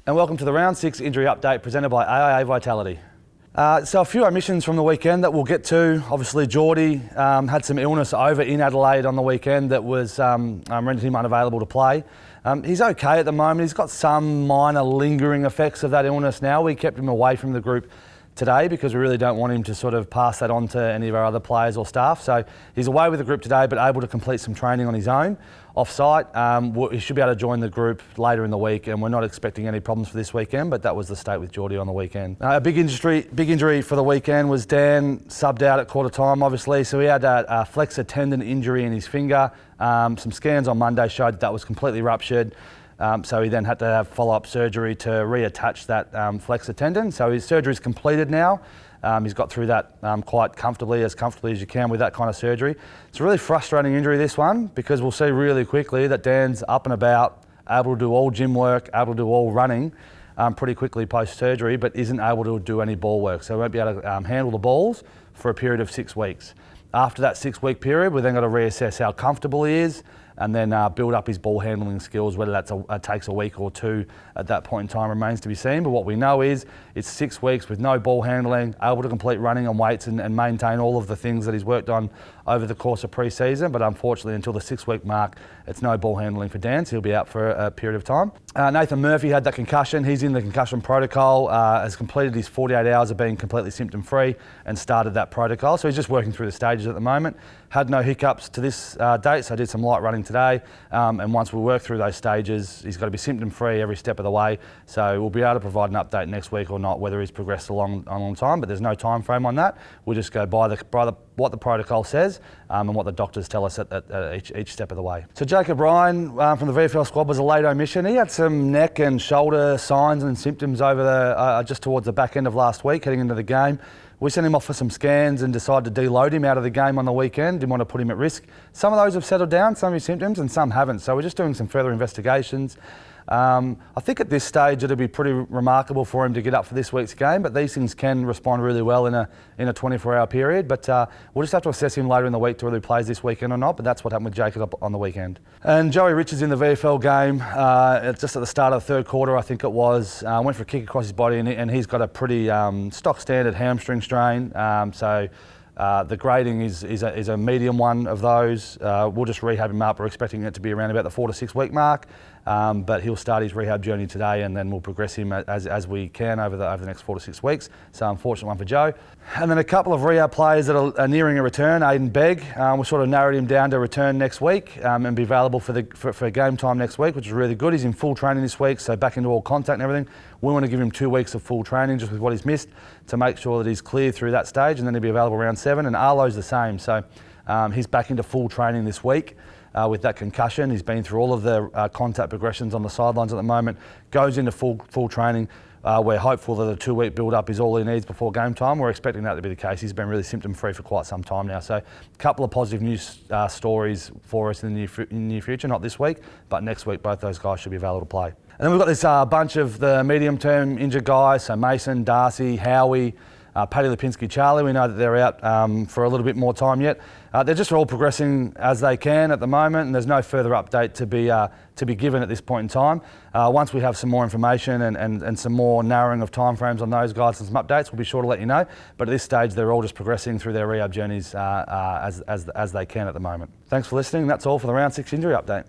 And welcome to the Round 6 injury update presented by AIA Vitality. So a few omissions from the weekend that we'll get to. Obviously Geordie had some illness over in Adelaide on the weekend that was rendered him unavailable to play. He's okay at the moment. He's got some minor lingering effects of that illness now. We kept him away from the group today because we really don't want him to sort of pass that on to any of our other players or staff. So he's away with the group today but able to complete some training on his own off-site. He should be able to join the group later in the week, and we're not expecting any problems for this weekend, but that was the state with Geordie on the weekend. A big injury for the weekend was Dan subbed out at quarter time, obviously. So he had a flexor tendon injury in his finger. Some scans on Monday showed that was completely ruptured. So he then had to have follow-up surgery to reattach that flexor tendon. So his surgery is completed now. He's got through that quite comfortably as you can with that kind of surgery. It's a really frustrating injury, this one, because we'll see really quickly that Dan's up and about, able to do all gym work, able to do all running pretty quickly post-surgery, but isn't able to do any ball work. So he won't be able to handle the balls for a period of 6 weeks. After that 6-week period, we're then got to reassess how comfortable he is and then build up his ball handling skills. Whether that takes a week or two at that point in time remains to be seen. But what we know is it's 6 weeks with no ball handling, able to complete running on weights and maintain all of the things that he's worked on over the course of pre-season. But unfortunately, until the 6-week mark, it's no ball handling for Dan, so he'll be out for a period of time. Nathan Murphy had that concussion. He's in the concussion protocol, has completed his 48 hours of being completely symptom-free and started that protocol. So he's just working through the stages at the moment. Had no hiccups to this date, so I did some light running today. And once we work through those stages, he's got to be symptom-free every step of the way. So we'll be able to provide an update next week or not, whether he's progressed a long time, but there's no time frame on that. We'll just go by what the protocol says and what the doctors tell us at each step of the way. So Jacob Ryan from the VFL squad was a late omission. He had some neck and shoulder signs and symptoms over just towards the back end of last week, heading into the game. We sent him off for some scans and decided to deload him out of the game on the weekend. Didn't want to put him at risk. Some of those have settled down, some of his symptoms, and some haven't. So we're just doing some further investigations. I think at this stage it'll be pretty remarkable for him to get up for this week's game, but these things can respond really well in a 24-hour period. But we'll just have to assess him later in the week to whether he plays this weekend or not, but that's what happened with Jacob on the weekend. And Joey Richards in the VFL game, just at the start of the third quarter, I think it was, went for a kick across his body, and he's got a pretty stock standard hamstring strain. The grading is a medium one of those. We'll just rehab him up. We're expecting it to be around about the 4 to 6 week mark, but he'll start his rehab journey today, and then we'll progress him as we can over the next 4 to 6 weeks. So unfortunate one for Joe. And then a couple of rehab players that are nearing a return. Aiden Begg, we sort of narrowed him down to return next week and be available for game time next week, which is really good. He's in full training this week, so back into all contact and everything. We want to give him 2 weeks of full training just with what he's missed to make sure that he's clear through that stage, and then he'll be available around 7. And Arlo's the same, so he's back into full training this week with that concussion. He's been through all of the contact progressions on the sidelines at the moment, goes into full training. We're hopeful that a 2-week build-up is all he needs before game time. We're expecting that to be the case. He's been really symptom-free for quite some time now. So a couple of positive news stories for us in the near future, not this week, but next week both those guys should be available to play. And then we've got this bunch of the medium-term injured guys, so Mason, Darcy, Howie, Paddy Lipinski, Charlie. We know that they're out for a little bit more time yet. They're just all progressing as they can at the moment, and there's no further update to be given at this point in time. Once we have some more information and some more narrowing of timeframes on those guys and some updates, we'll be sure to let you know. But at this stage, they're all just progressing through their rehab journeys as they can at the moment. Thanks for listening. That's all for the Round 6 injury update.